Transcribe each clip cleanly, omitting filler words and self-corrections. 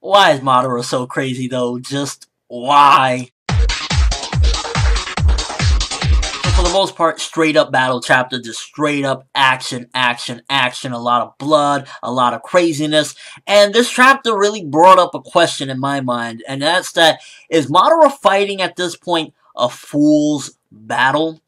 Why is Madara so crazy though? Just why? For the most part, straight up battle chapter, just straight up action, action, action, a lot of blood, a lot of craziness, and this chapter really brought up a question in my mind, and that's that, is Madara fighting at this point a fool's battle?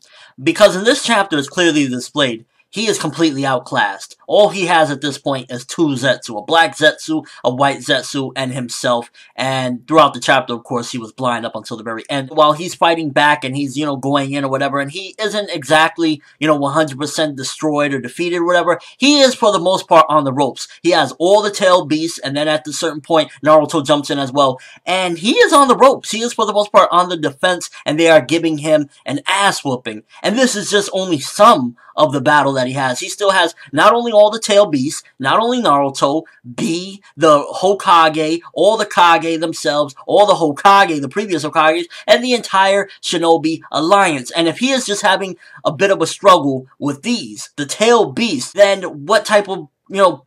Because in this chapter, it's clearly displayed, he is completely outclassed. All he has at this point is two Zetsu, a black Zetsu, a white Zetsu, and himself. And throughout the chapter, of course, he was blind up until the very end. While he's fighting back and he's, going in or whatever, and he isn't exactly, 100% destroyed or defeated or whatever, he is, for the most part, on the ropes. He has all the tail beasts, and then at a certain point, Naruto jumps in as well. And he is on the ropes. He is, for the most part, on the defense, and they are giving him an ass whooping. And this is just only some of the battle that he has. He still has not only all the tail beasts, not only Naruto, B, the Hokage, all the Kage themselves, all the Hokage, the previous Hokages, and the entire Shinobi Alliance. And if he is just having a bit of a struggle with these, the tail beasts, then what type of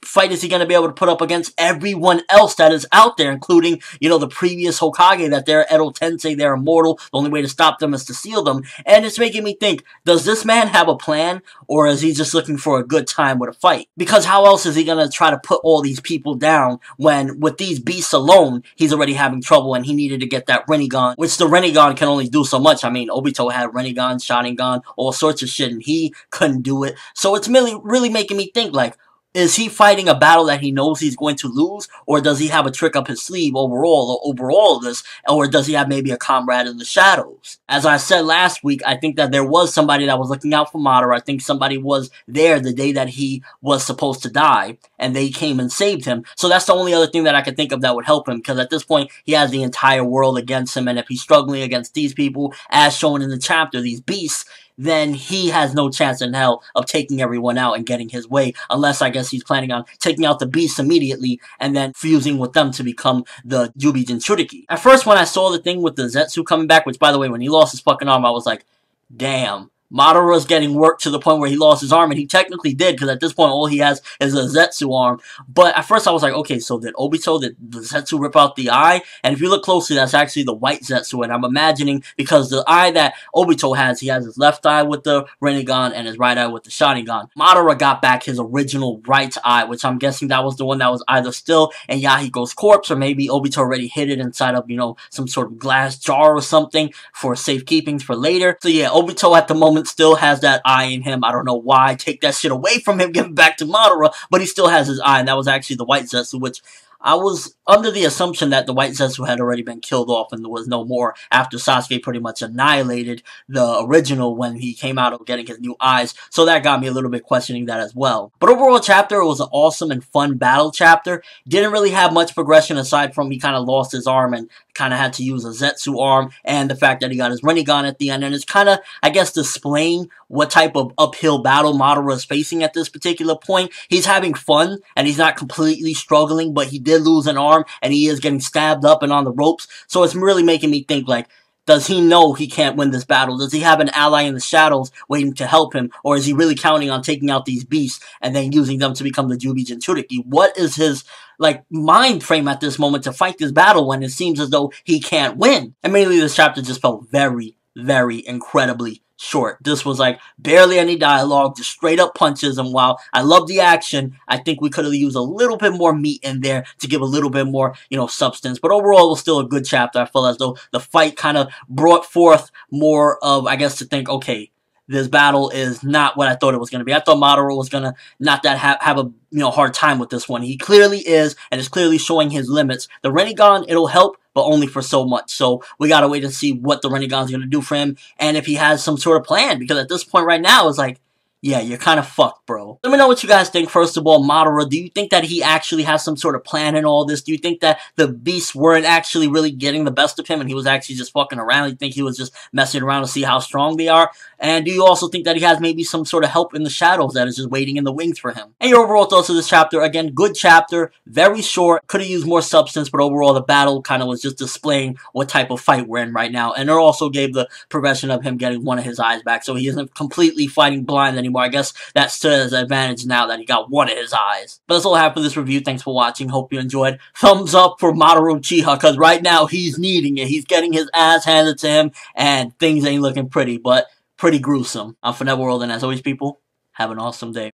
fight is he going to be able to put up against everyone else that is out there, including, the previous Hokage, that they're Edo Tensei, they're immortal, the only way to stop them is to seal them, and it's making me think, does this man have a plan, or is he just looking for a good time with a fight? Because how else is he going to try to put all these people down when, with these beasts alone, he's already having trouble, and he needed to get that Rinnegan, which the Rinnegan can only do so much. I mean, Obito had Rinnegan, Sharingan, all sorts of shit, and he couldn't do it, so it's really making me think, like, is he fighting a battle that he knows he's going to lose, or does he have a trick up his sleeve overall of this, or does he have maybe a comrade in the shadows? As I said last week, I think that there was somebody that was looking out for Madara. I think somebody was there the day that he was supposed to die, and they came and saved him. So that's the only other thing that I could think of that would help him, because at this point, he has the entire world against him, and if he's struggling against these people, as shown in the chapter, these beasts, then he has no chance in hell of taking everyone out and getting his way, unless I guess he's planning on taking out the beasts immediately and then fusing with them to become the Jubi Jinchuriki. At first, when I saw the thing with the Zetsu coming back, which, by the way, when he lost his fucking arm, I was like, damn. Madara's getting worked to the point where he lost his arm, and he technically did, because at this point all he has is a Zetsu arm. But at first I was like, okay, so did Obito, did the Zetsu rip out the eye? And if you look closely, that's actually the white Zetsu, and I'm imagining, because the eye that Obito has, he has his left eye with the Rinnegan and his right eye with the Sharingan. Madara got back his original right eye, which I'm guessing that was the one that was either still in Yahiko's corpse, or maybe Obito already hid it inside of, some sort of glass jar or something for safekeeping for later. So yeah, Obito at the moment still has that eye in him. I don't know why. Take that shit away from him, give him back to Madara, but he still has his eye, and that was actually the white Zetsu, which I was under the assumption that the white Zetsu had already been killed off and there was no more after Sasuke pretty much annihilated the original when he came out of getting his new eyes, so that got me a little bit questioning that as well. But overall chapter, it was an awesome and fun battle chapter. Didn't really have much progression aside from he kind of lost his arm and kind of had to use a Zetsu arm, and the fact that he got his Rinnegan at the end, and it's kind of, I guess, displaying what type of uphill battle Madara is facing at this particular point. He's having fun, and he's not completely struggling, but he did lose an arm, and he is getting stabbed up and on the ropes, so it's really making me think, like, does he know he can't win this battle? Does he have an ally in the shadows waiting to help him? Or is he really counting on taking out these beasts and then using them to become the Jubi Jinchuriki? What is his, mind frame at this moment to fight this battle when it seems as though he can't win? And mainly this chapter just felt very, very incredibly short. This was barely any dialogue, just straight up punches, and while I love the action, I think we could have used a little bit more meat in there to give a little bit more, substance. But overall, it was still a good chapter. I feel as though the fight kind of brought forth more of, I guess, to think, okay, this battle is not what I thought it was going to be. I thought Madara was going to not have a hard time with this one. He clearly is, and is clearly showing his limits. The Rinnegan, it'll help, but only for so much. So we gotta wait and see what the Rinnegan's going to do for him, and if he has some sort of plan, because at this point right now, it's like, yeah, you're kind of fucked, bro. Let me know what you guys think. First of all, Madara, do you think that he actually has some sort of plan in all this? Do you think that the beasts weren't actually really getting the best of him and he was actually just fucking around? You think he was just messing around to see how strong they are? And do you also think that he has maybe some sort of help in the shadows that is just waiting in the wings for him? And your overall thoughts of this chapter? Again, good chapter, very short, could have used more substance, but overall the battle kind of was just displaying what type of fight we're in right now. And it also gave the progression of him getting one of his eyes back, so he isn't completely fighting blind anymore. anymore. I guess that's to his advantage now that he got one of his eyes. But that's all I have for this review. Thanks for watching. Hope you enjoyed. Thumbs up for Madara Uchiha, because right now he's needing it. He's getting his ass handed to him, and things ain't looking pretty, but pretty gruesome. I'm ForneverWorld, and as always, people, have an awesome day.